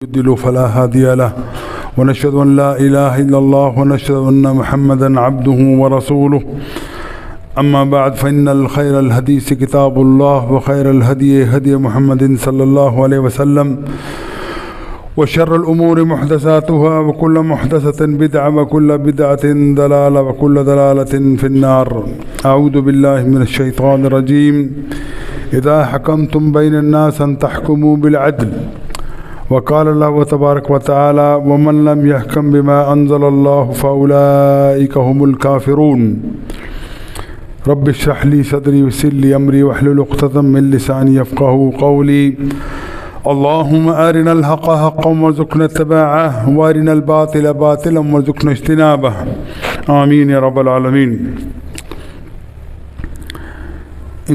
يضلل فلا هادي له ونشهد أن لا إله إلا الله ونشهد أن محمدا عبده ورسوله أما بعد فإن الخير الحديث كتاب الله وخير الهدي هدي محمد صلى الله عليه وسلم وشر الأمور محدثاتها وكل محدثة بدعة وكل بدعة ضلالة وكل ضلالة في النار. أعوذ بالله من الشيطان الرجيم. إذا حكمتم بين الناس أن تحكموا بالعدل وقال الله تبارك وتعالى ومن لم يحكم بما أنزل الله فأولئك هم الكافرون. رب اشرح لي صدري ويسر لي أمري واحلل عقدة من لساني يفقهوا قولي. اللهم أرنا الحق حقا وارزقنا اتباعه وأرنا الباطل باطلا وارزقنا اجتنابه آمین یا رب العالمین.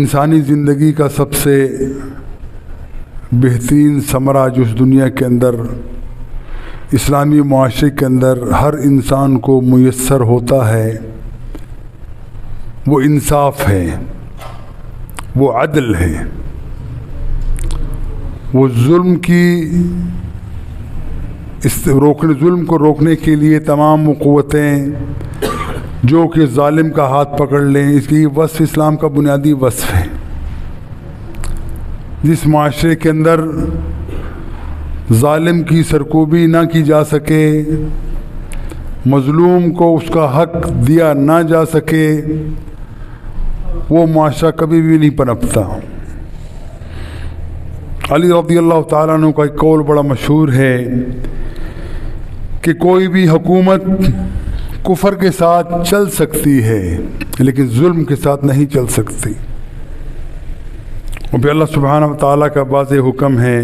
انسانی زندگی کا سب سے بہترین ثمرہ جو اس دنیا کے اندر اسلامی معاشرے کے اندر ہر انسان کو میسر ہوتا ہے وہ انصاف ہے، وہ عدل ہے، وہ ظلم کو روکنے کے لیے تمام وہ قوتیں جو کہ ظالم کا ہاتھ پکڑ لیں، اس کی وصف اسلام کا بنیادی وصف ہے. جس معاشرے کے اندر ظالم کی سرکوبی نہ کی جا سکے، مظلوم کو اس کا حق دیا نہ جا سکے، وہ معاشرہ کبھی بھی نہیں پنپتا. علی رضی اللہ تعالیٰ عنہ کا ایک قول بڑا مشہور ہے کہ کوئی بھی حکومت کفر کے ساتھ چل سکتی ہے لیکن ظلم کے ساتھ نہیں چل سکتی. اور پھر اللہ سبحانہ و تعالیٰ کا واضح حکم ہے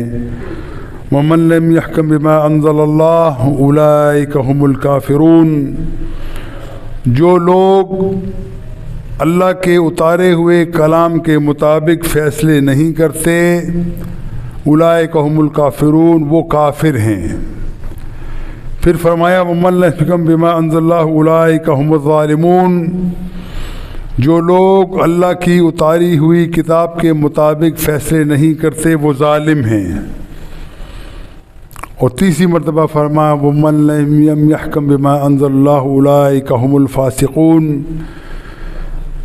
وَمَن لَّمْ يَحْكَمْ بِمَا أَنزَلَ اللَّهُ أُولَٰئِكَ هُمُ الْكَافِرُونَ. جو لوگ اللہ کے اتارے ہوئے کلام کے مطابق فیصلے نہیں کرتے، اولئک هم الکافرون، وہ کافر ہیں. پھر فرمایا وَمَن لَّمْ يَحْكُم بِمَا أَنزَلَ اللَّهُ أُولَئِكَ هُمُ الظَّالِمُونَ. جو لوگ اللہ کی اتاری ہوئی کتاب کے مطابق فیصلے نہیں کرتے وہ ظالم ہیں. اور تیسری مرتبہ فرمایا وَمَن لَّمْ يَحْكُم بِمَا أَنزَلَ اللَّهُ أُولَئِكَ هُمُ الْفَاسِقُونَ.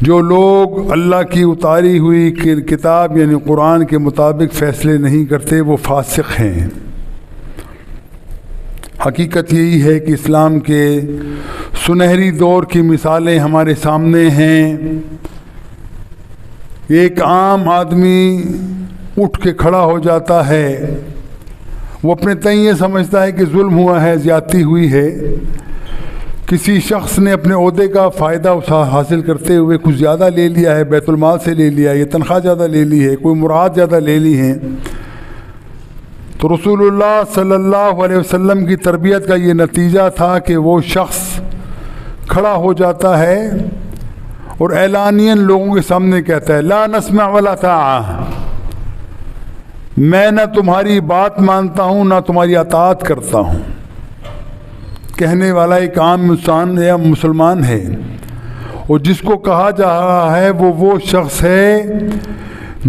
جو لوگ اللہ کی اتاری ہوئی کتاب یعنی قرآن کے مطابق فیصلے نہیں کرتے وہ فاسق ہیں. حقیقت یہی ہے کہ اسلام کے سنہری دور کی مثالیں ہمارے سامنے ہیں. ایک عام آدمی اٹھ کے کھڑا ہو جاتا ہے، وہ اپنے تئیں یہ سمجھتا ہے کہ ظلم ہوا ہے، زیادتی ہوئی ہے، کسی شخص نے اپنے عہدے کا فائدہ حاصل کرتے ہوئے کچھ زیادہ لے لیا ہے، بیت المال سے لے لیا، یہ تنخواہ زیادہ لے لی ہے، کوئی مراد زیادہ لے لی ہے. تو رسول اللہ صلی اللہ علیہ وسلم کی تربیت کا یہ نتیجہ تھا کہ وہ شخص کھڑا ہو جاتا ہے اور اعلانیاً لوگوں کے سامنے کہتا ہے لا نسمع ولا طاعہ، میں نہ تمہاری بات مانتا ہوں نہ تمہاری اطاعت کرتا ہوں. کہنے والا ایک عام انسان یا مسلمان ہے، اور جس کو کہا جا رہا ہے وہ شخص ہے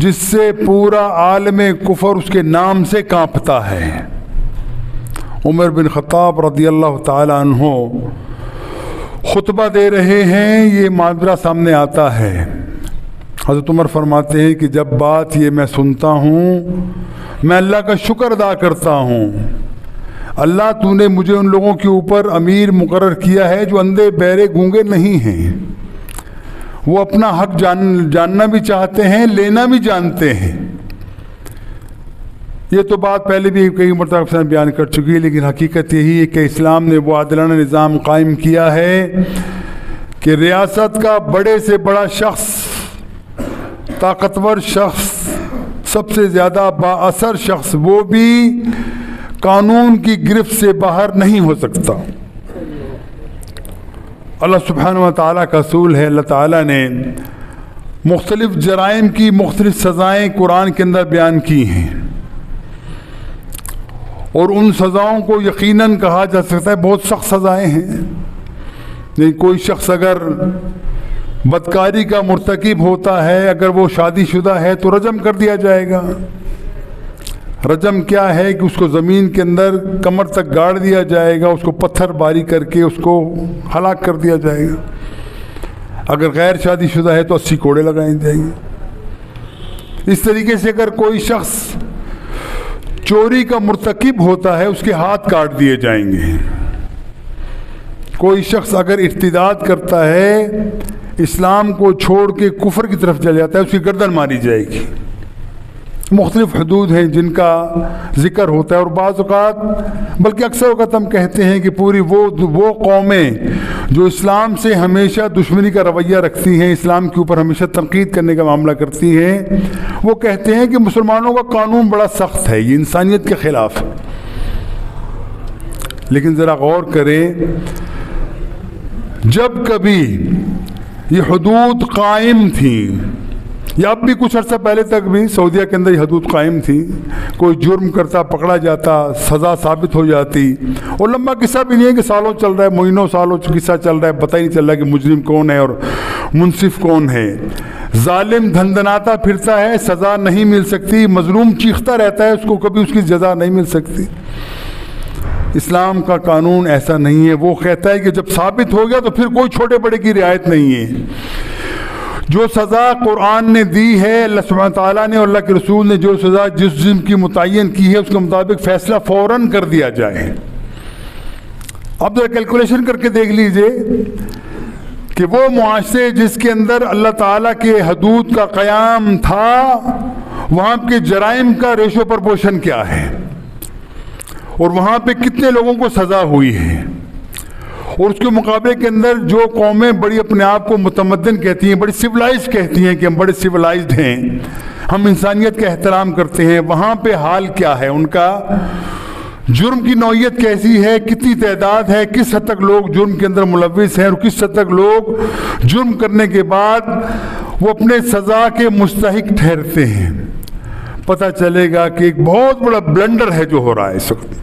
جس سے پورا عالم کفر اس کے نام سے کانپتا ہے. عمر بن خطاب رضی اللہ تعالیٰ عنہ خطبہ دے رہے ہیں، یہ معاملہ سامنے آتا ہے. حضرت عمر فرماتے ہیں کہ جب بات یہ میں سنتا ہوں میں اللہ کا شکر ادا کرتا ہوں. اللہ تو نے مجھے ان لوگوں کے اوپر امیر مقرر کیا ہے جو اندھے بہرے گونگے نہیں ہیں، وہ اپنا حق جاننا بھی چاہتے ہیں، لینا بھی جانتے ہیں. یہ تو بات پہلے بھی کئی مرتبہ بیان کر چکی ہے، لیکن حقیقت یہی ہے کہ اسلام نے وہ عادلانہ نظام قائم کیا ہے کہ ریاست کا بڑے سے بڑا شخص، طاقتور شخص، سب سے زیادہ با اثر شخص وہ بھی قانون کی گرفت سے باہر نہیں ہو سکتا. اللہ سبحانہ و تعالیٰ کا اصول ہے، اللہ تعالیٰ نے مختلف جرائم کی مختلف سزائیں قرآن کے اندر بیان کی ہیں، اور ان سزاؤں کو یقیناً کہا جا سکتا ہے بہت سخت سزائیں ہیں. کوئی شخص اگر بدکاری کا مرتکب ہوتا ہے، اگر وہ شادی شدہ ہے تو رجم کر دیا جائے گا. رجم کیا ہے کہ اس کو زمین کے اندر کمر تک گاڑ دیا جائے گا، اس کو پتھر باری کر کے اس کو ہلاک کر دیا جائے گا. اگر غیر شادی شدہ ہے تو 80 کوڑے لگائے جائیں گے. اس طریقے سے اگر کوئی شخص چوری کا مرتکب ہوتا ہے اس کے ہاتھ کاٹ دیے جائیں گے. کوئی شخص اگر ارتداد کرتا ہے، اسلام کو چھوڑ کے کفر کی طرف چل جاتا ہے، اس کی گردن ماری جائے گی. مختلف حدود ہیں جن کا ذکر ہوتا ہے. اور بعض اوقات بلکہ اکثر اوقات ہم کہتے ہیں کہ پوری وہ قومیں جو اسلام سے ہمیشہ دشمنی کا رویہ رکھتی ہیں، اسلام کے اوپر ہمیشہ تنقید کرنے کا معاملہ کرتی ہیں، وہ کہتے ہیں کہ مسلمانوں کا قانون بڑا سخت ہے، یہ انسانیت کے خلاف. لیکن ذرا غور کریں، جب کبھی یہ حدود قائم تھیں، یا اب بھی کچھ عرصہ پہلے تک بھی سعودیہ کے اندر یہ حدود قائم تھی، کوئی جرم کرتا پکڑا جاتا، سزا ثابت ہو جاتی، اور لمبا قصہ بھی نہیں ہے کہ سالوں چل رہا ہے، مہینوں سالوں قصہ چل رہا ہے، پتہ ہی نہیں چل رہا کہ مجرم کون ہے اور منصف کون ہے. ظالم دھندناتا پھرتا ہے، سزا نہیں مل سکتی، مظلوم چیختا رہتا ہے، اس کو کبھی اس کی جزا نہیں مل سکتی. اسلام کا قانون ایسا نہیں ہے. وہ کہتا ہے کہ جب ثابت ہو گیا تو پھر کوئی چھوٹے بڑے کی رعایت نہیں ہے. جو سزا قرآن نے دی ہے، اللہ سبحانہ تعالیٰ نے اور اللہ کے رسول نے جو سزا جس جرم کی متعین کی ہے، اس کے مطابق فیصلہ فوراً کر دیا جائے. اب ذرا کیلکولیشن کر کے دیکھ لیجئے کہ وہ معاشرے جس کے اندر اللہ تعالیٰ کے حدود کا قیام تھا، وہاں کے جرائم کا ریشو پرپورشن کیا ہے، اور وہاں پہ کتنے لوگوں کو سزا ہوئی ہے. اور اس کے مقابلے کے اندر جو قومیں بڑی اپنے آپ کو متمدن کہتی ہیں، بڑی سویلائزڈ کہتی ہیں کہ ہم بڑے سویلائزڈ ہیں، ہم انسانیت کا احترام کرتے ہیں، وہاں پہ حال کیا ہے، ان کا جرم کی نوعیت کیسی ہے، کتنی تعداد ہے، کس حد تک لوگ جرم کے اندر ملوث ہیں، اور کس حد تک لوگ جرم کرنے کے بعد وہ اپنے سزا کے مستحق ٹھہرتے ہیں. پتہ چلے گا کہ ایک بہت بڑا بلنڈر ہے جو ہو رہا ہے اس وقت.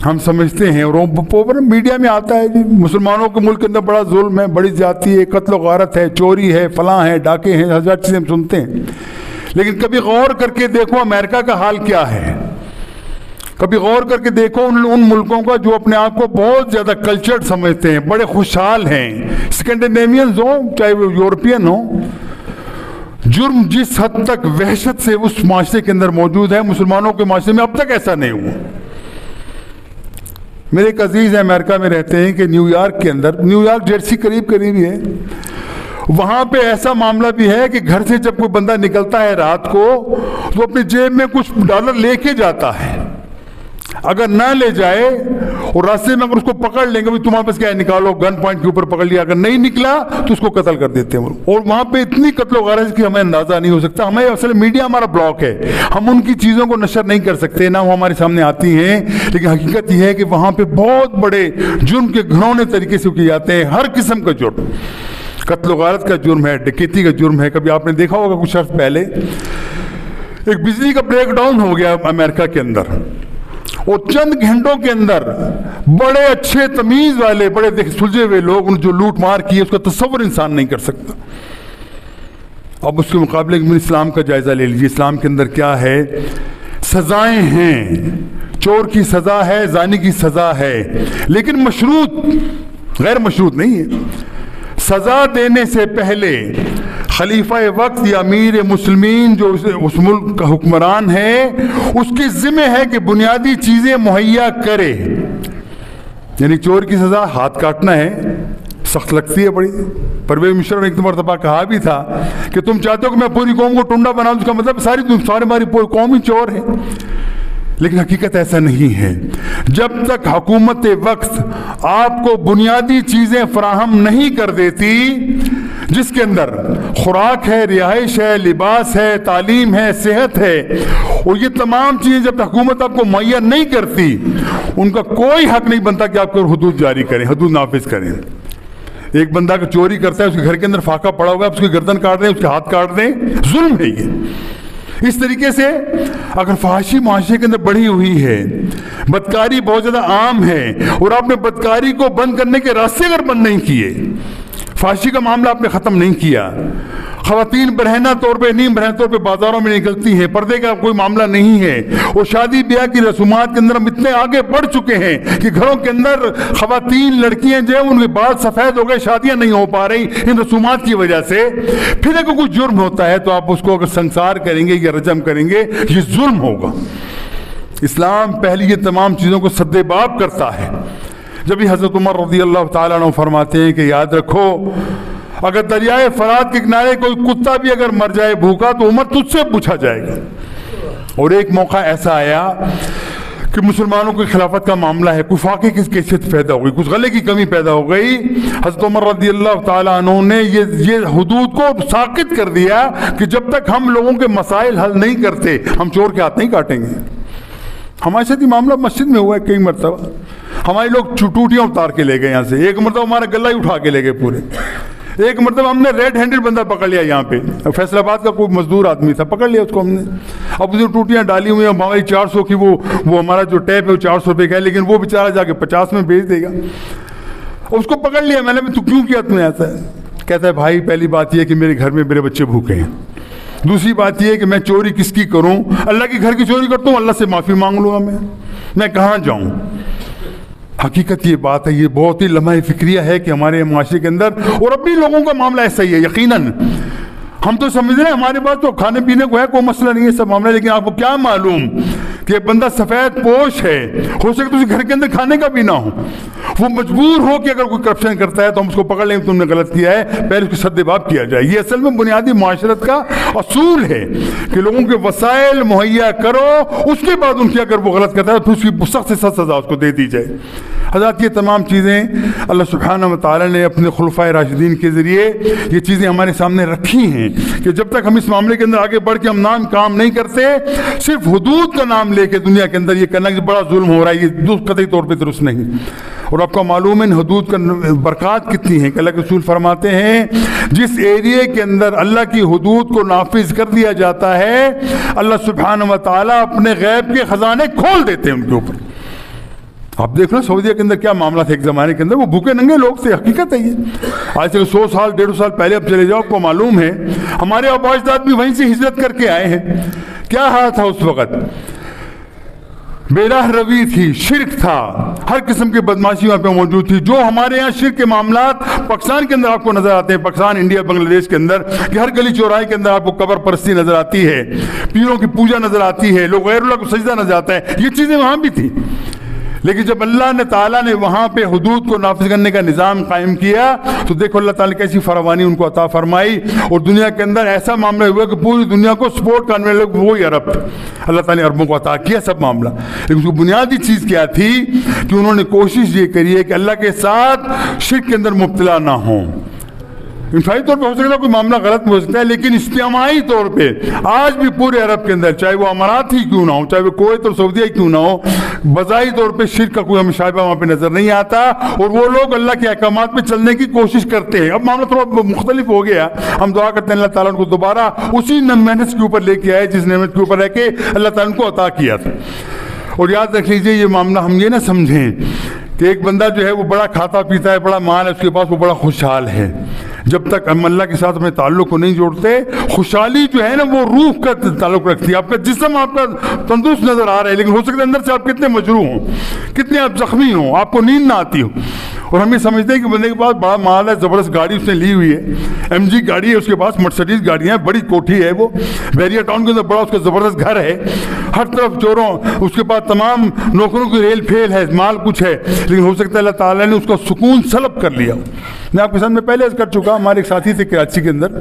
ہم سمجھتے ہیں، اور میڈیا میں آتا ہے جی مسلمانوں کے ملک کے اندر بڑا ظلم ہے، بڑی زیادتی ہے، قتل و غارت ہے، چوری ہے، فلاں ہے، ڈاکے ہیں، ہزار چیزیں ہم سنتے ہیں. لیکن کبھی غور کر کے دیکھو امریکہ کا حال کیا ہے. کبھی غور کر کے دیکھو ان ملکوں کا جو اپنے آپ کو بہت زیادہ کلچرڈ سمجھتے ہیں، بڑے خوشحال ہیں، اسکینڈینیوینز ہوں چاہے وہ یورپین ہوں، جرم جس حد تک وحشت سے اس معاشرے کے اندر موجود ہے، مسلمانوں کے معاشرے میں اب تک ایسا نہیں ہوا. میرے ایک عزیز ہیں امریکہ میں رہتے ہیں کہ نیو یارک کے اندر، نیو یارک جرسی قریب ہی ہے، وہاں پہ ایسا معاملہ بھی ہے کہ گھر سے جب کوئی بندہ نکلتا ہے رات کو تو اپنی جیب میں کچھ ڈالر لے کے جاتا ہے. اگر نہ لے جائے اور راستے میں اگر اس کو پکڑ لیں گے، تمہارے پاس کیا ہے نکالو، گن پوائنٹ کے اوپر پکڑ لیا، اگر نہیں نکلا تو اس کو قتل کر دیتے ہیں. اور وہاں پہ اتنی قتل و غارت کی ہمیں اندازہ نہیں ہو سکتا. ہمیں اصل میڈیا ہمارا بلاک ہے، ہم ان کی چیزوں کو نشر نہیں کر سکتے، نہ وہ ہمارے سامنے آتی ہیں. لیکن حقیقت یہ ہے کہ وہاں پہ بہت بڑے جرم کے گھنونے طریقے سے کیے جاتے ہیں. ہر قسم کا جرم، قتل و غارت کا جرم ہے، ڈکیتی کا جرم ہے. کبھی آپ نے دیکھا ہوگا کچھ عرص پہلے ایک بجلی کا بریک ڈاؤن ہو گیا امریکہ کے اندر، اور چند گھنٹوں کے اندر بڑے اچھے تمیز والے بڑے سلجھے ہوئے لوگ جو لوٹ مار کی، اس کا تصور انسان نہیں کر سکتا. اب اس کے مقابلے میں اسلام کا جائزہ لے لیجیے. اسلام کے اندر کیا ہے؟ سزائیں ہیں، چور کی سزا ہے، زانی کی سزا ہے، لیکن مشروط، غیر مشروط نہیں ہے. سزا دینے سے پہلے خلیفہ وقت یا امیر مسلمین جو اس ملک کا حکمران ہے، اس کی ذمہ ہے کہ بنیادی چیزیں مہیا کرے. یعنی چور کی سزا ہاتھ کاٹنا ہے، سخت لگتی ہے بڑی. پرویز مشرف نے ایک مرتبہ کہا بھی تھا کہ تم چاہتے ہو کہ میں پوری قوم کو ٹنڈا بناؤں، اس کا مطلب ساری پوری قوم ہی چور ہے. لیکن حقیقت ایسا نہیں ہے. جب تک حکومت وقت آپ کو بنیادی چیزیں فراہم نہیں کر دیتی، جس کے اندر خوراک ہے، رہائش ہے، لباس ہے، تعلیم ہے، صحت ہے، اور یہ تمام چیزیں جب حکومت آپ کو مہیا نہیں کرتی، ان کا کوئی حق نہیں بنتا کہ آپ کو حدود جاری کریں، حدود نافذ کریں. ایک بندہ کا چوری کرتا ہے، اس کے گھر کے اندر فاقہ پڑا ہوا ہے، اس کی گردن کاٹ دیں، اس کے ہاتھ کاٹ دیں، ظلم ہے یہ. اس طریقے سے اگر فحاشی معاشرے کے اندر بڑھی ہوئی ہے، بدکاری بہت زیادہ عام ہے، اور آپ نے بدکاری کو بند کرنے کے راستے اگر بند نہیں کیے، فحاشی کا معاملہ آپ نے ختم نہیں کیا، خواتین برہنہ طور پہ نیم برہنہ طور پہ بازاروں میں نکلتی ہیں، پردے کا کوئی معاملہ نہیں ہے، اور شادی بیاہ کی رسومات کے اندر ہم اتنے آگے بڑھ چکے ہیں کہ گھروں کے اندر خواتین لڑکیاں جو ہیں ان کے بال سفید ہو گئے، شادیاں نہیں ہو پا رہی ان رسومات کی وجہ سے۔ پھر اگر کوئی جرم ہوتا ہے تو آپ اس کو اگر سنسار کریں گے یا رجم کریں گے، یہ ظلم ہوگا۔ اسلام پہلے یہ تمام چیزوں کو سد باب کرتا ہے۔ جب ہی حضرت عمر رضی اللہ تعالیٰ عنہ فرماتے ہیں کہ یاد رکھو اگر دریائے فرات کے کنارے کوئی کتا بھی اگر مر جائے بھوکا تو عمر تجھ سے پوچھا جائے گا۔ اور ایک موقع ایسا آیا کہ مسلمانوں کی خلافت کا معاملہ ہے، کوئی فاقے کی کیفیت پیدا ہو گئی، کچھ غلے کی کمی پیدا ہو گئی۔ حضرت عمر رضی اللہ تعالیٰ عنہ نے یہ حدود کو ساقط کر دیا کہ جب تک ہم لوگوں کے مسائل حل نہیں کرتے ہم چور کے ہاتھ نہیں کاٹیں گے۔ ہمارے ساتھ یہ معاملہ مسجد میں ہوا ہے کئی مرتبہ، ہمارے لوگ ٹوٹیاں اتار کے لے گئے یہاں سے، ایک مرتبہ ہمارا گلہ ہی اٹھا کے لے گئے پورے، ایک مرتبہ ہم نے ریڈ ہینڈڈ بندہ پکڑ لیا یہاں پہ، فیصل آباد کا کوئی مزدور آدمی تھا، پکڑ لیا اس کو ہم نے۔ اب اس نے ٹوٹیاں ڈالی ہوئی ہیں، ہماری 400 کی وہ ہمارا جو ٹیپ ہے وہ 400 روپے کا ہے، لیکن وہ بیچارہ جا کے 50 میں بیچ دے گا۔ اس کو پکڑ لیا میں نے، تو کیوں کیا تم نے ایسا؟ کہتا ہے بھائی پہلی بات یہ ہے کہ میرے گھر میں میرے بچے بھوکے ہیں، دوسری بات یہ ہے کہ میں چوری کس کی کروں؟ اللہ کے گھر کی چوری کرتا ہوں، اللہ سے معافی مانگ لوں گا میں کہاں جاؤں؟ حقیقت یہ بات ہے، یہ بہت ہی لمحہ فکریہ ہے کہ ہمارے معاشرے کے اندر، اور اب بھی لوگوں کا معاملہ ایسا ہی ہے یقیناً۔ ہم تو سمجھ رہے ہیں ہمارے پاس تو کھانے پینے کو ہے، کوئی مسئلہ نہیں ہے سب معاملہ، لیکن آپ کو کیا معلوم کہ بندہ سفید پوش ہے، ہو سکے تو گھر کے اندر کھانے کا بھی نہ ہو، وہ مجبور ہو کہ اگر کوئی کرپشن کرتا ہے تو ہم اس کو پکڑ لیں، تم نے غلط کیا ہے، پہلے اس کو سد باب کیا جائے۔ یہ اصل میں بنیادی معاشرت کا اصول ہے کہ لوگوں کے وسائل مہیا کرو، اس کے بعد ان کی اگر وہ غلط کرتا ہے تو اس کی سخت سے سخت سزا اس کو دے دی جائے۔ حضرات یہ تمام چیزیں اللہ سبحانہ و تعالیٰ نے اپنے خلفائے راشدین کے ذریعے یہ چیزیں ہمارے سامنے رکھی ہیں کہ جب تک ہم اس معاملے کے اندر آگے بڑھ کے ہم کام نہیں کرتے، صرف حدود کا نام لے کے دنیا کے اندر یہ کرنا کہ بڑا ظلم ہو رہا ہے، یہ قطعی طور پہ درست نہیں۔ اور آپ کو معلوم ہے حدود کا برکات کتنی ہے کہ اللہ کے رسول فرماتے ہیں جس ایریے کے اندر اللہ کی حدود کو نافذ کر دیا جاتا ہے اللہ سبحانہ و تعالیٰ اپنے غیب کے خزانے کھول دیتے ہیں ان کے اوپر۔ آپ دیکھ لو سعودیہ کے اندر کیا معاملہ تھا ایک زمانے کے اندر، وہ بھوکے ننگے لوگ تھے، حقیقت ہے یہ۔ آج سے 100 سال 150 سال پہلے اب چلے جاؤ، آپ کو معلوم ہے ہمارے آبا اجداد بھی وہیں سے ہجرت کر کے آئے ہیں۔ کیا حال تھا اس وقت؟ بے راہ روی تھی، شرک تھا، ہر قسم کی بدماشی وہاں پہ موجود تھی۔ جو ہمارے یہاں شرک کے معاملات پاکستان کے اندر آپ کو نظر آتے ہیں، پاکستان، انڈیا، بنگلہ دیش کے اندر، کہ ہر گلی چوراہے کے اندر آپ کو قبر پرستی نظر آتی ہے، پیروں کی پوجا نظر آتی ہے، لوگ غیر اللہ کو سجدہ نظر آتا ہے، یہ چیزیں وہاں بھی تھیں۔ لیکن جب اللہ نے تعالیٰ نے وہاں پہ حدود کو نافذ کرنے کا نظام قائم کیا تو دیکھو اللہ تعالیٰ نے کیسی فراوانی ان کو عطا فرمائی، اور دنیا کے اندر ایسا معاملہ ہوا کہ پوری دنیا کو سپورٹ کرنے والے لوگ وہی عرب تھے۔ اللہ تعالیٰ نے عربوں کو عطا کیا سب معاملہ، لیکن اس کی بنیادی چیز کیا تھی کہ انہوں نے کوشش یہ کری ہے کہ اللہ کے ساتھ شرک کے اندر مبتلا نہ ہوں۔ انفرادی طور پہ ہو سکتا ہے کوئی معاملہ غلط ہو سکتا ہے، لیکن اجتماعی طور پہ آج بھی پورے عرب کے اندر، چاہے وہ امارات ہی کیوں نہ ہو، چاہے وہ کویت اور سعودیہ ہی کیوں نہ ہو، بظاہر طور پہ شرک کا کوئی مشابہ وہاں پہ نظر نہیں آتا، اور وہ لوگ اللہ کے احکامات پہ چلنے کی کوشش کرتے ہیں۔ اب معاملہ تھوڑا مختلف ہو گیا، ہم دعا کرتے ہیں اللہ تعالیٰ ان کو دوبارہ اسی محنت کے اوپر لے کے آئے جس نعمت کے اوپر رہ کے اللہ تعالیٰ ان کو عطا کیا تھا۔ اور یاد رکھ لیجیے یہ معاملہ ہم یہ نہ سمجھیں کہ ایک بندہ جو ہے وہ بڑا کھاتا پیتا ہے، بڑا مال ہے اس کے پاس، وہ بڑا خوشحال ہے۔ جب تک ہم اللہ کے ساتھ اپنے تعلق کو نہیں جوڑتے، خوشحالی جو ہے نا وہ روح کا تعلق رکھتی ہے۔ آپ کا جسم آپ کا تندرست نظر آ رہا ہے، لیکن ہو سکتا ہے اندر سے آپ کتنے مجروح ہوں، کتنے آپ زخمی ہوں، آپ کو نیند نہ آتی ہو۔ اور ہم یہ سمجھتے ہیں کہ بندے کے پاس بڑا مال ہے، زبردست گاڑی اس نے لی ہوئی ہے، ایم جی گاڑی ہے اس کے پاس، مرسڈیز گاڑیاں ہیں، بڑی کوٹھی ہے، وہ بیریا ٹاؤن کے اندر بڑا اس کا زبردست گھر ہے، ہر طرف چوروں، اس کے پاس تمام نوکروں کی ریل پھیل ہے، مال کچھ ہے، لیکن ہو سکتا ہے اللہ تعالیٰ نے اس کا سکون سلب کر لیا۔ میں آپ کے ساتھ میں پہلے عرض کر چکا، ہمارے ایک ساتھی تھے کراچی کے اندر،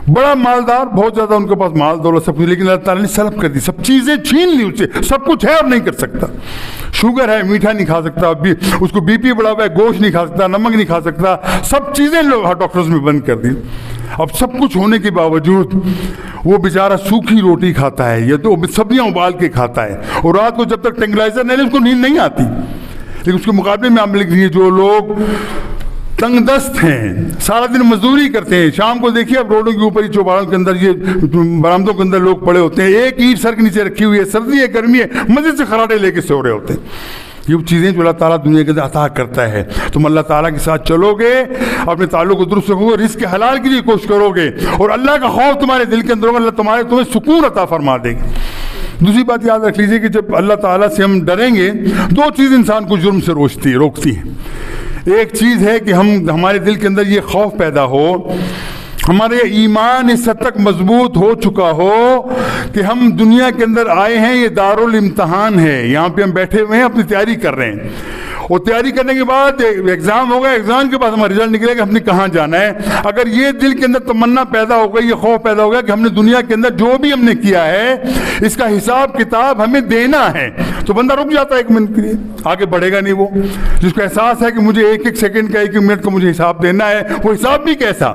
بڑا مالدار، بہت زیادہ ان کے پاس مال دولت سب کچھ، لیکن اللہ تعالیٰ نے سلب کر دی، سب چیزیں چھین لی اس سے، سب کچھ ہے اور نہیں کر سکتا، شوگر ہے میٹھا نہیں کھا سکتا، اس کو بی پی بڑا ہوا ہے، گوشت نہیں کھا سکتا، نمک نہیں کھا سکتا، سب چیزیں لوگ ڈاکٹرز میں بند کر دی۔ اب سب کچھ ہونے کے باوجود وہ بیچارہ سوکھی روٹی کھاتا ہے یا تو سبزیاں ابال کے کھاتا ہے، اور رات کو جب تک ٹینگلائزر نہیں لے اس کو نیند نہیں آتی۔ لیکن اس کے مقابلے میں آپ لکھ دیجیے جو لوگ تنگ دست ہیں، سارا دن مزدوری کرتے ہیں، شام کو دیکھیے اب روڈوں کے اوپر ہی چوباروں کے اندر، یہ برآمدوں کے اندر لوگ پڑے ہوتے ہیں، ایک اینٹ سر کے نیچے رکھی ہوئی ہے، سردی ہے گرمی ہے، مزے سے خراٹے لے کے سو رہے ہوتے ہیں۔ یہ وہ چیزیں جو اللہ تعالیٰ دنیا کے اندر عطا کرتا ہے. تم اللہ تعالیٰ کے ساتھ چلو گے, اپنے تعلق کو درست رکھو گے, رزق حلال کے لیے کوشش کرو گے, اور اللہ کا خوف تمہارے دل کے اندر ہوگا, اللہ تمہیں سکون عطا فرما دے گی. دوسری بات یاد رکھ لیجئے کہ جب اللہ تعالیٰ سے ہم ڈریں گے, دو چیز انسان کو جرم سے روکتی ہے. ایک چیز ہے کہ ہمارے دل کے اندر یہ خوف پیدا ہو, ہمارے ایمان اس حد تک مضبوط ہو چکا ہو کہ ہم دنیا کے اندر آئے ہیں, یہ دارالامتحان ہے, یہاں پہ ہم بیٹھے ہوئے ہیں, اپنی تیاری کر رہے ہیں, اور تیاری کرنے کے بعد ایگزام ہوگا, ایگزام کے بعد ہمارا رزلٹ نکلے گا, ہم نے کہاں جانا ہے. اگر یہ دل کے اندر تمنا پیدا ہو گئی, یہ خوف پیدا ہو گیا کہ ہم نے دنیا کے اندر جو بھی ہم نے کیا ہے اس کا حساب کتاب ہمیں دینا ہے, تو بندہ رک جاتا ہے ایک منٹ کے لیے, آگے بڑھے گا نہیں. وہ جس کو احساس ہے کہ مجھے ایک ایک سیکنڈ کا, ایک ایک منٹ کا مجھے حساب دینا ہے, وہ حساب بھی کیسا,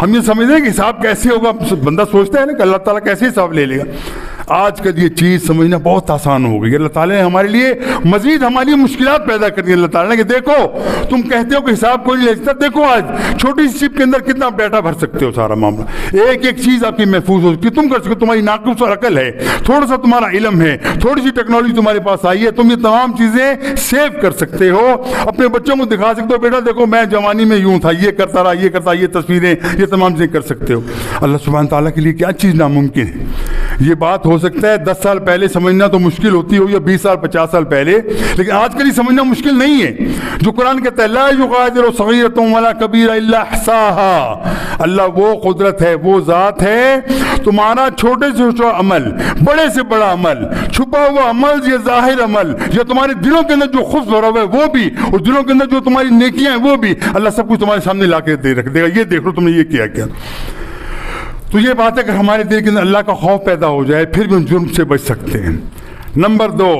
ہم یہ سمجھتے ہیں کہ حساب کیسے ہوگا, بندہ سوچتا ہے نا کہ اللہ تعالیٰ کیسے حساب لے لے گا. آج کل یہ چیز سمجھنا بہت آسان ہو گئی. اللہ تعالیٰ نے ہمارے لیے مزید ہمارے لیے مشکلات پیدا کر دی. اللہ تعالیٰ نے کہ دیکھو تم کہتے ہو کہ حساب کوئی نہیں لے سکتا, دیکھو آج چھوٹی سی چپ کے اندر کتنا ڈیٹا بھر سکتے ہو, سارا معاملہ, ایک ایک چیز آپ کی محفوظ ہو سکتی ہے, تم کر سکتے, تمہاری ناقص اور عقل ہے, تھوڑا سا تمہارا علم ہے, تھوڑی سی ٹیکنالوجی تمہارے پاس آئی ہے, تم یہ تمام چیزیں سیو کر سکتے ہو, اپنے بچوں کو دکھا سکتے ہو, بیٹا دیکھو میں جوانی میں یوں تھا, یہ کرتا رہا, یہ کرتا, یہ تصویریں, یہ تمام چیزیں کر سکتے ہو. اللہ سبحانہ تعالیٰ کے لیے کیا چیز ناممکن ہے. یہ بات ہو سکتا ہے 10 سال پہلے سمجھنا تو مشکل ہوتی ہو, یا 20 سال 50 سال پہلے, لیکن آج کل یہ سمجھنا مشکل نہیں ہے. جو قرآن کہتا ہے لا یغادر صغیرۃ ولا کبیرۃ الا احصاها, اللہ وہ قدرت ہے, وہ ذات ہے, تمہارا چھوٹے سے چھوٹا عمل, بڑے سے بڑا عمل, چھپا ہوا عمل یا ظاہر عمل, یا تمہارے دلوں کے اندر جو خبث بھرا ہوا ہے وہ بھی, اور دلوں کے اندر جو تمہاری نیکیاں ہیں وہ بھی, اللہ سب کچھ تمہارے سامنے لا کے رکھ دے گا. یہ دیکھ لو تم نے یہ کیا کیا. تو یہ بات ہے کہ ہمارے دل کے اندر اللہ کا خوف پیدا ہو جائے, پھر بھی ہم جرم سے بچ سکتے ہیں. نمبر 2,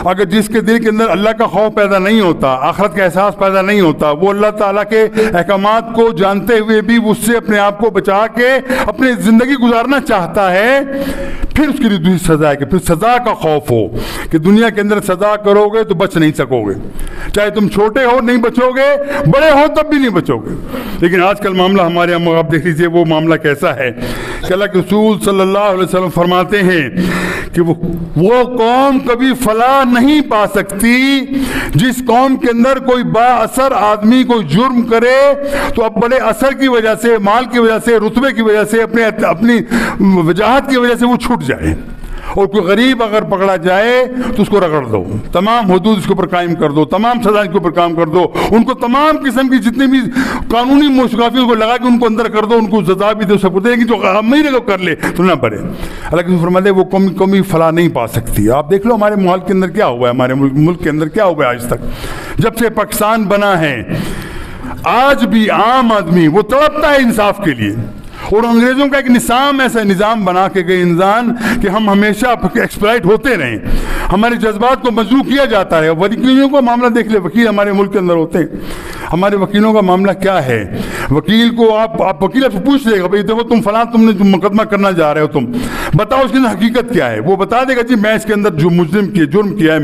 اگر جس کے دل کے اندر اللہ کا خوف پیدا نہیں ہوتا, آخرت کا احساس پیدا نہیں ہوتا, وہ اللہ تعالیٰ کے احکامات کو جانتے ہوئے بھی اس سے اپنے آپ کو بچا کے اپنی زندگی گزارنا چاہتا ہے, پھر اس کے لیے دوسری سزا ہے کہ پھر سزا کا خوف ہو کہ دنیا کے اندر سزا کرو گے تو بچ نہیں سکو گے, چاہے تم چھوٹے ہو نہیں بچو گے, بڑے ہو تب بھی نہیں بچو گے. لیکن آج کل معاملہ ہمارے یہاں آپ دیکھ لیجیے وہ معاملہ کیسا ہے کہ اللہ کے رسول صلی اللہ علیہ وسلم فرماتے ہیں کہ وہ قوم کبھی فلاح نہیں پا سکتی جس قوم کے اندر کوئی با اثر آدمی کوئی جرم کرے تو اب بڑے اثر کی وجہ سے, مال کی وجہ سے, رتبے کی وجہ سے, اپنی وجاہت کی وجہ سے وہ چھوٹ جائے, اور کوئی غریب اگر پکڑا جائے تو اس کو رگڑ دو, تمام حدود اس کے اوپر قائم کر دو, تمام سزائیں اس کے اوپر قائم کر دو, ان کو تمام قسم کی جتنی بھی قانونی موثقافیوں کو لگا کے ان کو اندر کر دو, ان کو سزا بھی دو, سب کچھ دے کہ جو امیر کو کر لے تو نہ پڑے. اللہ کے فرماتے ہیں وہ قومی فلاح نہیں پا سکتی. آپ دیکھ لو ہمارے ماحول کے اندر کیا ہوا ہے, ہمارے ملک کے اندر کیا ہوا ہے آج تک, جب سے پاکستان بنا ہے آج بھی عام آدمی وہ تڑپتا ہے انصاف کے لیے, اور انگریزوں کا ایک نظام ایسا نظام بنا کے گئے انسان کہ ہم ہمیشہ ایکسپلائٹ ہوتے رہیں, ہمارے جذبات کو مجروح کیا جاتا ہے. وکیلوں کا معاملہ دیکھ لیں, وکیل ہمارے ملک کے اندر ہوتے ہیں, ہمارے وکیلوں کا معاملہ کیا ہے. وکیل کو آپ وکیل سے پوچھ لے گا بھائی دیکھو تم فلاں تم نے مقدمہ کرنا جا رہے ہو, تم بتاؤ اس کے اندر حقیقت کیا ہے. وہ بتا دے گا جی میں اس کے اندر جو جرم کیا ہے,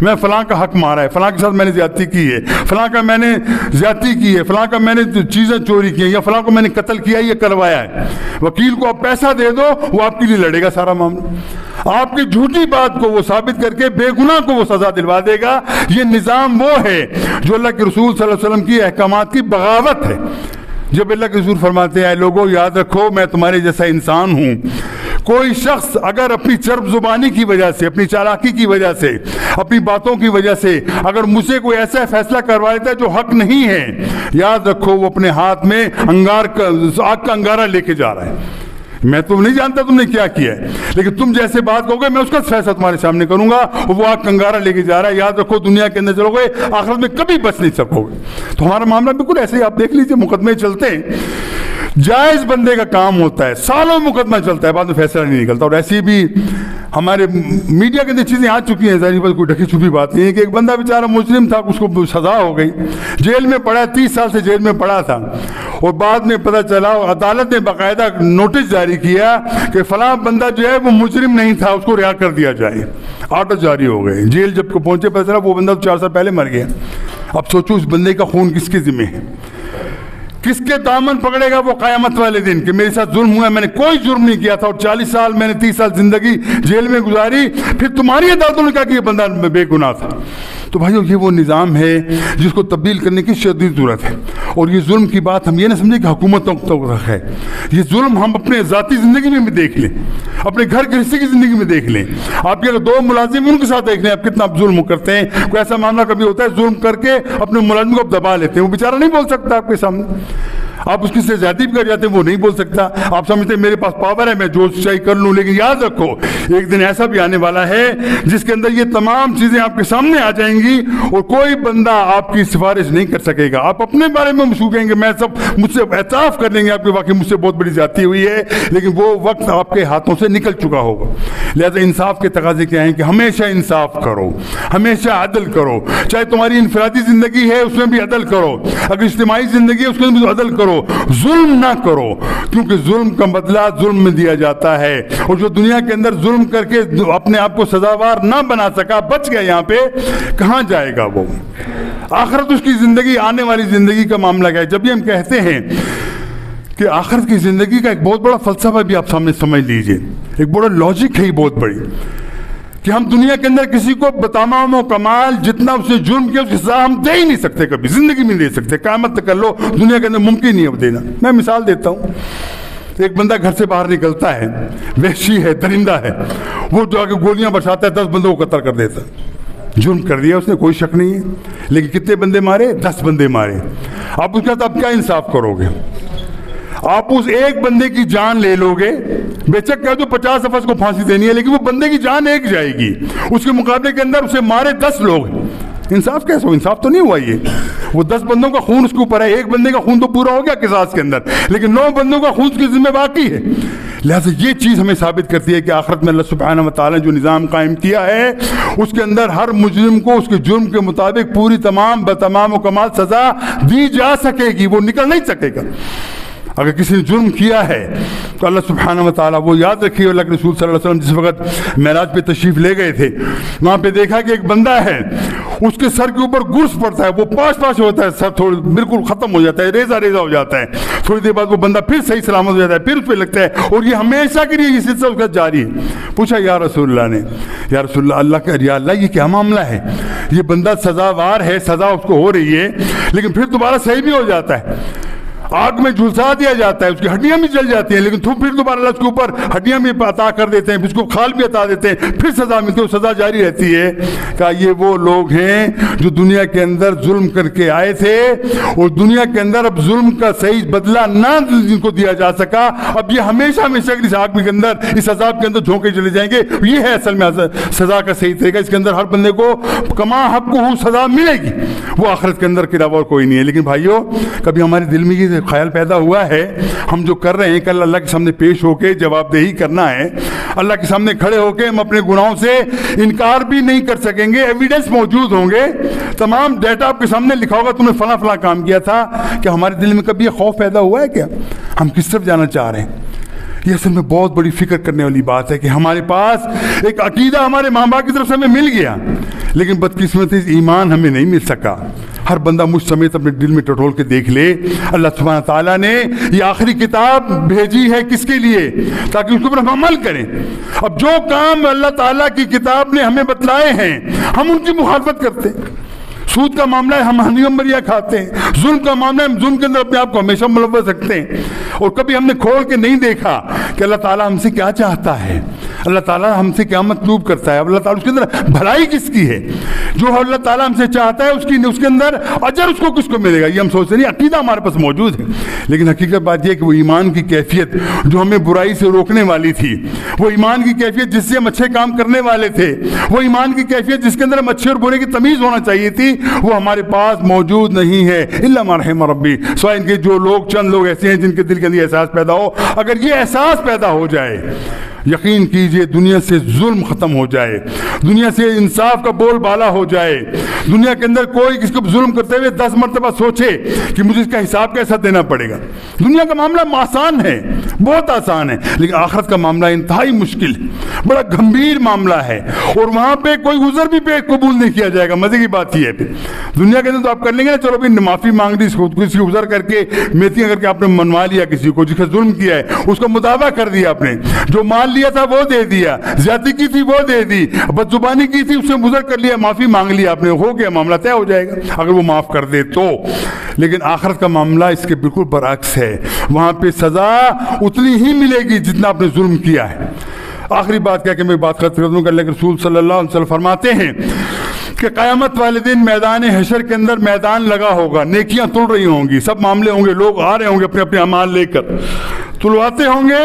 میں فلاں کا حق مارا ہے, فلاں کے ساتھ میں نے زیادتی کی ہے, فلاں کا میں نے زیادتی کی ہے, فلاں کا میں نے چیزیں چوری کی ہیں, یا فلاں کو میں نے قتل کیا یا کروایا ہے. وکیل کو آپ پیسہ دے دو, وہ آپ کے لیے لڑے گا سارا معاملہ, آپ کی جھوٹی بات کو وہ ثابت کر کے بے گناہ کو وہ سزا دلوا دے گا. یہ نظام وہ ہے جو اللہ کے رسول صلی اللہ علیہ وسلم کی احکامات کی بغاوت ہے. جب اللہ کے رسول فرماتے ہیں اے لوگوں یاد رکھو میں تمہارے جیسا انسان ہوں, کوئی شخص اگر اپنی چرب زبانی کی وجہ سے, اپنی چالاکی کی وجہ سے, اپنی باتوں کی وجہ سے اگر مجھ سے کوئی ایسا فیصلہ کروا لیتا ہے جو حق نہیں ہے, یاد رکھو وہ اپنے ہاتھ میں آگ کا انگارہ لے کے جا رہا ہے. میں تو نہیں جانتا تم نے کیا کیا ہے, لیکن تم جیسے بات کہو گے میں اس کا فیصلہ تمہارے سامنے کروں گا, اور وہ آگ کنگارا لے کے جا رہا ہے. یاد رکھو دنیا کے اندر چلو گے آخرت میں کبھی بچ نہیں سکو گے. تو ہمارا معاملہ بالکل ایسے ہی آپ دیکھ لیجیے, مقدمے چلتے ہیں, جائز بندے کا کام ہوتا ہے, سالوں مقدمہ چلتا ہے, بعد میں فیصلہ نہیں نکلتا. اور ایسی بھی ہمارے میڈیا کے اندر چیزیں آ چکی ہیں, ظاہر بات کوئی ڈھکی چھپی بات نہیں ہے کہ ایک بندہ بیچارہ مجرم تھا, اس کو سزا ہو گئی, جیل میں پڑا, 30 سال سے جیل میں پڑا تھا, اور بعد میں پتہ چلا عدالت نے باقاعدہ نوٹس جاری کیا کہ فلاں بندہ جو ہے وہ مجرم نہیں تھا, اس کو رہا کر دیا جائے. آرڈر جاری ہو گئے, جیل جب پہنچے پتہ چلا وہ بندہ 4 سال پہلے مر گیا. اب سوچو اس بندے کا خون کس کے ذمہ ہے, کس کے دامن پکڑے گا وہ قیامت والے دن کہ میرے ساتھ ظلم ہوا ہے, میں نے کوئی جرم نہیں کیا تھا اور 40 سال میں نے 30 سال زندگی جیل میں گزاری, پھر تمہاری عدالتوں نے کہا کہ یہ بندہ بے گناہ تھا. تو بھائیو یہ وہ نظام ہے جس کو تبدیل کرنے کی شدید ضرورت ہے. اور یہ ظلم کی بات ہم یہ نہ سمجھیں کہ حکومتوں تک ہے, یہ ظلم ہم اپنے ذاتی زندگی میں بھی دیکھ لیں, اپنے گھر گرہستی کی زندگی میں دیکھ لیں. آپ کے اگر 2 ملازم ان کے ساتھ دیکھ لیں آپ کتنا ظلم کرتے ہیں. کوئی ایسا معاملہ کبھی ہوتا ہے ظلم کر کے اپنے ملازم کو دبا لیتے ہیں, وہ بیچارہ نہیں بول سکتا آپ کے سامنے, آپ اس کی سے زیادتی بھی کر جاتے ہیں, وہ نہیں بول سکتا. آپ سمجھتے ہیں میرے پاس پاور ہے میں جو چاہیے کر لوں, لیکن یاد رکھو ایک دن ایسا بھی آنے والا ہے جس کے اندر یہ تمام چیزیں آپ کے سامنے آ جائیں گی اور کوئی بندہ آپ کی سفارش نہیں کر سکے گا. آپ اپنے بارے میں کہیں گے میں سب مجھ سے اعتراف کر لیں گے آپ کے واقعی مجھ سے بہت بڑی زیادتی ہوئی ہے, لیکن وہ وقت آپ کے ہاتھوں سے نکل چکا ہوگا. لہذا انصاف کے تقاضے کیا ہیں کہ ہمیشہ انصاف کرو, ہمیشہ عدل کرو. چاہے تمہاری انفرادی زندگی ہے اس میں بھی عدل کرو, اگر اجتماعی زندگی ہے اس میں بھی عدل کرو. ظلم نہ کرو, کیونکہ ظلم کا بدلہ ظلم میں دیا جاتا ہے. اور جو دنیا کے اندر ظلم کر کے اپنے آپ کو سزاوار نہ بنا سکا, بچ گیا یہاں پہ, کہاں جائے گا وہ؟ آخرت اس کی زندگی, آنے والی زندگی کا معاملہ کیا ہے؟ جب بھی ہم کہتے ہیں کہ آخرت کی زندگی کا ایک بہت بڑا فلسفہ بھی آپ سامنے سمجھ لیجئے, ایک بڑا لاجک ہے بہت بڑی, کہ ہم دنیا کے اندر کسی کو بتمام و کمال جتنا اس نے جرم کیا اس کی سزا ہم دے ہی نہیں سکتے, کبھی زندگی میں نہیں دے سکتے. قیامت تک کر لو دنیا کے اندر ممکن نہیں ہے دینا. میں مثال دیتا ہوں, ایک بندہ گھر سے باہر نکلتا ہے, وحشی ہے, درندہ ہے, وہ جو آگے گولیاں برساتا ہے 10 بندوں کو قتل کر دیتا ہے. جرم کر دیا اس نے, کوئی شک نہیں ہے, لیکن کتنے بندے مارے؟ 10 بندے مارے. آپ اس کے ساتھ آپ کیا انصاف کرو گے؟ آپ اس ایک بندے کی جان لے لو گے, بے شک کہہ دو 50 افراد کو پھانسی دینی ہے, لیکن وہ بندے کی جان ایک جائے گی, اس کے مقابلے کے اندر اسے مارے 10 لوگ. انصاف کیسا ہو؟ انصاف تو نہیں ہوا یہ. وہ 10 بندوں کا خون اس کے اوپر ہے, ایک بندے کا خون تو پورا ہو گیا قصاص کے اندر, لیکن 9 بندوں کا خون اس کے ذمہ باقی ہے. لہذا یہ چیز ہمیں ثابت کرتی ہے کہ آخرت میں اللہ سبحانہ و تعالیٰ نے جو نظام قائم کیا ہے اس کے اندر ہر مجرم کو اس کے جرم کے مطابق پوری تمام و کمال سزا دی جا سکے گی, وہ نکل نہیں سکے گا. اگر کسی نے جرم کیا ہے تو اللہ سبحانہ و تعالیٰ, وہ یاد رکھیے اللہ کے رسول صلی اللہ علیہ وسلم جس وقت معراج پہ تشریف لے گئے تھے, وہاں پہ دیکھا کہ ایک بندہ ہے, اس کے سر کے اوپر گرس پڑتا ہے, وہ پاش ہوتا ہے, سر تھوڑا بالکل ختم ہو جاتا ہے, ریزہ ہو جاتا ہے. تھوڑی دیر بعد وہ بندہ پھر صحیح سلامت ہو جاتا ہے, پھر اس پہ لگتا ہے, اور یہ ہمیشہ کے لیے یہ سلسلہ اس کا جاری ہے. پوچھا یا رسول اللہ نے, یا رسول اللہ, یا اللہ یہ کیا معاملہ ہے؟ یہ بندہ سزاوار ہے, سزا اس کو ہو رہی ہے, لیکن پھر دوبارہ صحیح بھی ہو جاتا ہے, آگ میں جھلسا دیا جاتا ہے, اس کی ہڈیاں بھی جل جاتی ہیں, لیکن پھر دوبارہ اللہ اس کے اوپر ہڈیاں بھی عطا کر دیتے ہیں, پھر اس کو کھال بھی عطا دیتے ہیں, پھر سزا ملتی ہے, سزا جاری رہتی ہے. کہ یہ وہ لوگ ہیں جو دنیا کے اندر ظلم کر کے آئے تھے, اور دنیا کے اندر اب ظلم کا صحیح بدلہ نہ جن کو دیا جا سکا, اب یہ ہمیشہ اس آگ کے اندر, اس عذاب کے اندر جھونکے چلے جائیں گے. یہ ہے اصل میں سزا کا صحیح طریقہ, اس کے اندر ہر بندے کو کما حق کو سزا ملے گی, وہ آخرت کے اندر کے علاوہ کوئی نہیں ہے. لیکن بھائیو کبھی ہمارے دل میں یہ خیال پیدا ہوا ہے ہم جو کر رہے ہیں کل اللہ کے سامنے پیش ہو کے جواب دہی کرنا ہے, اللہ کے سامنے کھڑے ہو کے ہم اپنے گناہوں سے انکار بھی نہیں کر سکیں گے, ایویڈنس موجود ہوں گے, تمام ڈیٹا آپ کے سامنے لکھا ہوگا تم نے فلاں کام کیا تھا. کہ ہمارے دل میں کبھی یہ خوف پیدا ہوا ہے کیا؟ ہم کس طرف جانا چاہ رہے ہیں؟ یہ اصل میں بہت بڑی فکر کرنے والی بات ہے کہ ہمارے پاس ایک عقیدہ ہمارے ماں باپ کی طرف سے ہمیں مل گیا, لیکن بدقسمتی ایمان ہمیں نہیں مل سکا. ہر بندہ مجھ سمیت اپنے دل میں ٹٹول کے دیکھ لے, اللہ سبحانہ تعالیٰ نے یہ آخری کتاب بھیجی ہے کس کے لیے؟ تاکہ اس کے اوپر ہم عمل کریں. اب جو کام اللہ تعالیٰ کی کتاب نے ہمیں بتلائے ہیں ہم ان کی مخالفت کرتے ہیں. سود کا معاملہ ہے ہم ہنیمبریاں کھاتے ہیں, ظلم کا معاملہ ہے ہم ظلم کے اندر اپنے آپ کو ہمیشہ ملوث رکھتے ہیں, اور کبھی ہم نے کھول کے نہیں دیکھا کہ اللہ تعالیٰ ہم سے کیا چاہتا ہے, اللہ تعالیٰ ہم سے کیا مطلوب کرتا ہے, اللہ تعالیٰ اس کے اندر بھلائی کس کی ہے, جو اللہ تعالیٰ ہم سے چاہتا ہے اس کے اندر اجر اس کو کس کو ملے گا. یہ ہم سوچتے نہیں, عقیدہ ہمارے پاس موجود ہے, لیکن حقیقت بات یہ ہے کہ وہ ایمان کی کیفیت جو ہمیں برائی سے روکنے والی تھی, وہ ایمان کی کیفیت جس سے ہم اچھے کام کرنے والے تھے, وہ ایمان کی کیفیت جس کے اندر ہم اچھے اور برے کی تمیز ہونا چاہیے تھی, وہ ہمارے پاس موجود نہیں ہے. الا ما رحم ربی, سوائے ان کے جو لوگ چند لوگ ایسے ہیں جن کے دل کے اندر احساس پیدا ہو. اگر یہ احساس پیدا ہو جائے یقین کیجئے دنیا سے ظلم ختم ہو جائے, دنیا سے انصاف کا بول بالا ہو جائے, دنیا کے اندر کوئی کسی کو ظلم کرتے ہوئے 10 مرتبہ سوچے کہ مجھے اس کا حساب کیسا دینا پڑے گا. دنیا کا معاملہ آسان ہے, بہت آسان ہے, لیکن آخرت کا معاملہ انتہائی مشکل ہے, بڑا گمبھیر معاملہ ہے, اور وہاں پہ کوئی عذر بھی قبول نہیں کیا جائے گا. مزے کی بات یہ ہے پھر دنیا کے اندر تو آپ کر لیں گے نا, چلو بھی معافی مانگ لی, کسی عذر کر کے میتیاں کر کے آپ نے منوا لیا, کسی کو جس کا ظلم کیا ہے اس کو مداوع کر دیا آپ نے, جو مال لیا تھا وہ دے دیا, زیادتی کی تھی وہ دے دی, بد زبانی کی تھی اس سے عذر کر لیا, معافی مانگ لیا آپ نے, ہو گیا معاملہ طے ہو جائے گا اگر وہ معاف کر دے تو. لیکن آخرت کا معاملہ اس کے بالکل برعکس ہے, وہاں پہ سزا اتنی ہی ملے گی جتنا آپ نے ظلم کیا ہے. آخری بات کیا کہ میں بات ختم کر دوں گا, لیکن رسول صلی اللہ علیہ وسلم فرماتے ہیں کہ قیامت والے دن میدان حشر کے اندر میدان لگا ہوگا, نیکیاں تل رہی ہوں گی, سب معاملے ہوں گے, لوگ آ رہے ہوں گے اپنے اپنے اعمال لے کر, تلواتے ہوں گے.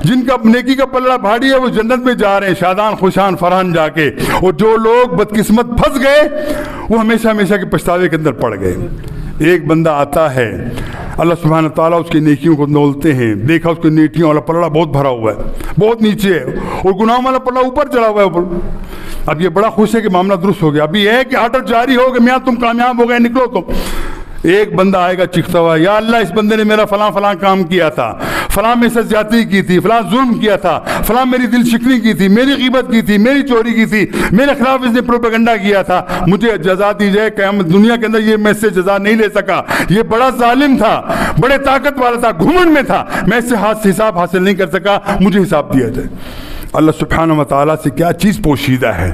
جن کا نیکی کا پلڑا بھاری ہے وہ جنت میں جا رہے ہیں شادان خوشان فرحان جا کے, اور جو لوگ بدقسمت پھنس گئے وہ ہمیشہ ہمیشہ کے پچھتاوے کے اندر پڑ گئے. ایک بندہ آتا ہے, اللہ سبحانہ تعالیٰ اس کی نیکیوں کو نولتے ہیں, دیکھا اس کی نیکیوں والا پلڑا بہت بھرا ہوا ہے, بہت نیچے ہے, اور گناہوں والا پلڑا اوپر چڑھا ہوا ہے اوپر. اب یہ بڑا خوش ہے کہ معاملہ درست ہو گیا, ابھی یہ ہے کہ آرڈر جاری ہو گیا, میاں تم کامیاب ہو گئے, نکلو تم. ایک بندہ آئے گا چیختا ہوا, یا اللہ اس بندے نے میرا فلاں فلاں کام کیا تھا, فلاں میں سے زیادتی کی تھی, فلاں ظلم کیا تھا, فلاں میری دل شکنی کی تھی, میری غیبت کی تھی, میری چوری کی تھی, میرے خلاف اس نے پروپیگنڈا کیا تھا, مجھے جزا دی جائے. قیامت دنیا کے اندر یہ میں اس سے جزا نہیں لے سکا, یہ بڑا ظالم تھا, بڑے طاقت والا تھا, گھمنڈ میں تھا, میں اس سے حساب حاصل نہیں کر سکا, مجھے حساب دیا جائے. اللہ سبحانہ و تعالیٰ سے کیا چیز پوشیدہ ہے,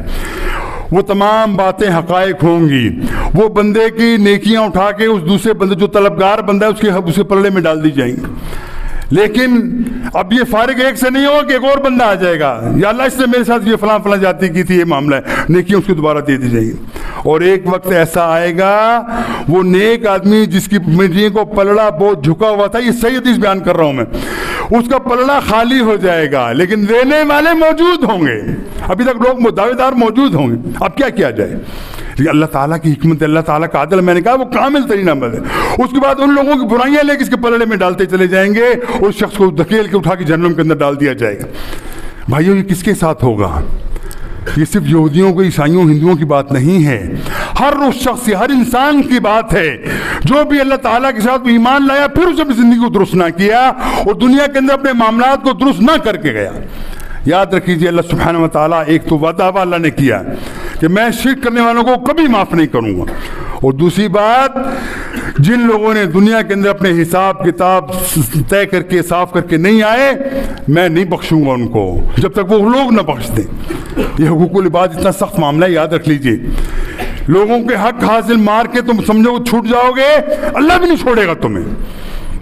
وہ تمام باتیں حقائق ہوں گی. وہ بندے کی نیکیاں اٹھا کے اس دوسرے بندے جو طلبگار بندہ ہے اس کے پلڑے میں ڈال دی جائیں گی. لیکن اب یہ فارغ ایک سے نہیں ہوگا کہ ایک اور بندہ آ جائے گا, یا اللہ اس نے میرے ساتھ یہ فلاں فلاں جاتی کی تھی, یہ معاملہ ہے, نیکیاں اس کو دوبارہ دے دی جائیں گی. اور ایک وقت ایسا آئے گا وہ نیک آدمی جس کی مٹی کو پلڑا بہت جھکا ہوا تھا, یہ صحیح حدیث بیان کر رہا ہوں میں, اس کا پلڑا خالی ہو جائے گا لیکن دینے والے موجود ہوں گے. ابھی تک لوگ دعوے دار موجود ہوں گے. اب کیا کیا جائے؟ اللہ تعالیٰ کی حکمت, اللہ تعالیٰ کا عدل, میں نے کہا وہ کامل ترین عمل ہے. اس کے بعد ان لوگوں کی برائیاں لے کے اس کے پلڑے میں ڈالتے چلے جائیں گے, اس شخص کو دھکیل کے اٹھا کے جہنم کے اندر ڈال دیا جائے گا. بھائیو یہ کس کے ساتھ ہوگا؟ یہ صرف یہودیوں کو, عیسائیوں, ہندوؤں کی بات نہیں ہے, ہر اس شخص, ہر انسان کی بات ہے جو بھی اللہ تعالیٰ کے ساتھ ایمان لایا پھر اسے اپنی زندگی کو درست نہ کیا اور دنیا کے اندر اپنے معاملات کو درست نہ کر کے گیا. یاد رکھیے اللہ سبحانہ و تعالیٰ, ایک تو وعدہ اللہ نے کیا کہ میں شرک کرنے والوں کو کبھی معاف نہیں کروں گا, اور دوسری بات جن لوگوں نے دنیا کے اندر اپنے حساب کتاب طے کر کے صاف کر کے نہیں آئے, میں نہیں بخشوں گا ان کو جب تک وہ لوگ نہ بخش دیں. یہ حقوق العباد اتنا سخت معاملہ ہے, یاد رکھ لیجئے. لوگوں کے حق حاصل مار کے تم سمجھو چھوٹ جاؤ گے, اللہ بھی نہیں چھوڑے گا تمہیں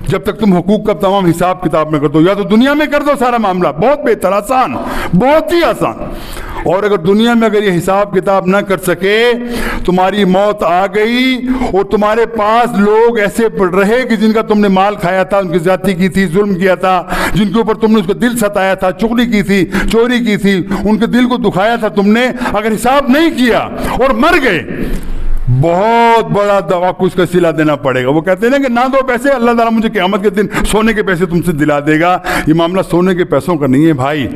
جب تک تم حقوق کا تمام حساب کتاب میں کر دو. یا تو دنیا میں کر دو سارا معاملہ, بہت بہتر, آسان, بہت ہی آسان. اور اگر دنیا میں اگر یہ حساب کتاب نہ کر سکے, تمہاری موت آ گئی اور تمہارے پاس لوگ ایسے رہے کہ جن کا تم نے مال کھایا تھا, ان کی زیادتی کی تھی, ظلم کیا تھا, جن کے اوپر تم نے اس کا دل ستایا تھا, چغلی کی تھی, چوری کی تھی, ان کے دل کو دکھایا تھا تم نے, اگر حساب نہیں کیا اور مر گئے, بہت بڑا دوا کو اس کا صلہ دینا پڑے گا. وہ کہتے ہیں کہ نہ دو پیسے, اللہ تعالیٰ مجھے قیامت کے دن سونے کے پیسے تم سے دلا دے گا. یہ معاملہ سونے کے پیسوں کا نہیں ہے بھائی,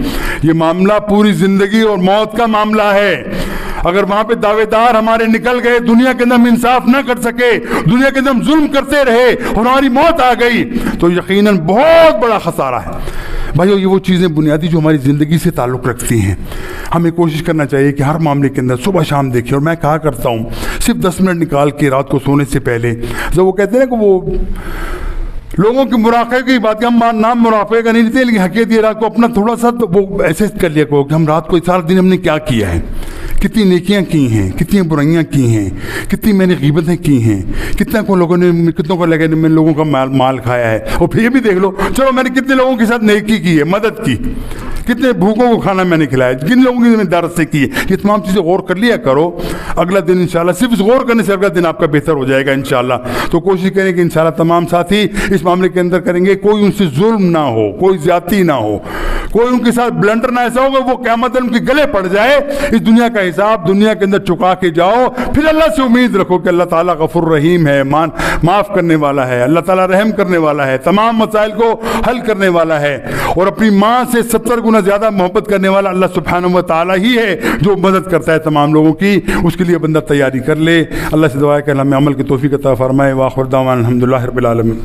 یہ معاملہ پوری زندگی اور موت کا معاملہ ہے. اگر وہاں پہ دعوے دار ہمارے نکل گئے, دنیا کے اندر ہم انصاف نہ کر سکے, دنیا کے اندر ہم ظلم کرتے رہے اور ہماری موت آ گئی, تو یقیناً بہت بڑا خسارہ ہے. بھائیو یہ وہ چیزیں بنیادی جو ہماری زندگی سے تعلق رکھتی ہیں, ہمیں کوشش کرنا چاہیے کہ ہر معاملے کے اندر صبح شام دیکھیں. اور میں کہا کرتا ہوں صرف 10 منٹ نکال کے رات کو سونے سے پہلے, جب وہ کہتے ہیں کہ وہ لوگوں کی مراقبے کی بات, ہم نام مراقبے کا نہیں لیتے لیکن حقیقت یہ رات کو اپنا تھوڑا سا وہ ایسے کر لیا کرو کہ ہم رات کو سارا دن ہم نے کیا کیا ہے, کتنی نیکیاں کی ہیں, کتنی برائیاں کی ہیں, کتنی میں نے غیبتیں کی ہیں, کتنوں کو لگے میں لوگوں کا مال کھایا ہے. اور پھر یہ بھی دیکھ لو, چلو میں نے کتنے لوگوں کے ساتھ نیکی کی ہے, مدد کی, کتنے بھوکوں کو کھانا میں نے کھلایا, کن لوگوں کی ذمہ دارت سے کی ہے. یہ تمام چیزیں غور کر لیا کرو. اگلا دن انشاءاللہ صرف اس غور کرنے سے اگلا دن آپ کا بہتر ہو جائے گا انشاءاللہ. تو کوشش کریں کہ انشاءاللہ تمام ساتھی اس معاملے کے اندر کریں گے, کوئی ان سے ظلم نہ ہو, کوئی زیادتی نہ ہو, کوئی ان کے ساتھ بلنڈر نہ ایسا ہوگا وہ قیامت ان کے گلے پڑ جائے. اس دنیا کا حساب دنیا کے اندر چکا کے جاؤ, پھر اللہ سے امید رکھو کہ اللہ تعالیٰ غفور رحیم ہے, معاف کرنے والا ہے, اللہ تعالیٰ رحم کرنے والا ہے, تمام مسائل کو حل کرنے والا ہے. اور اپنی ماں سے 70 گنا نہ زیادہ محبت کرنے والا اللہ سبحانہ و تعالیٰ ہی ہے جو مدد کرتا ہے تمام لوگوں کی. اس کے لیے بندہ تیاری کر لے. اللہ سے دعا ہے کہ ہمیں عمل کی توفیق عطا فرمائے. وآخر دعوانا الحمدللہ رب العالمین.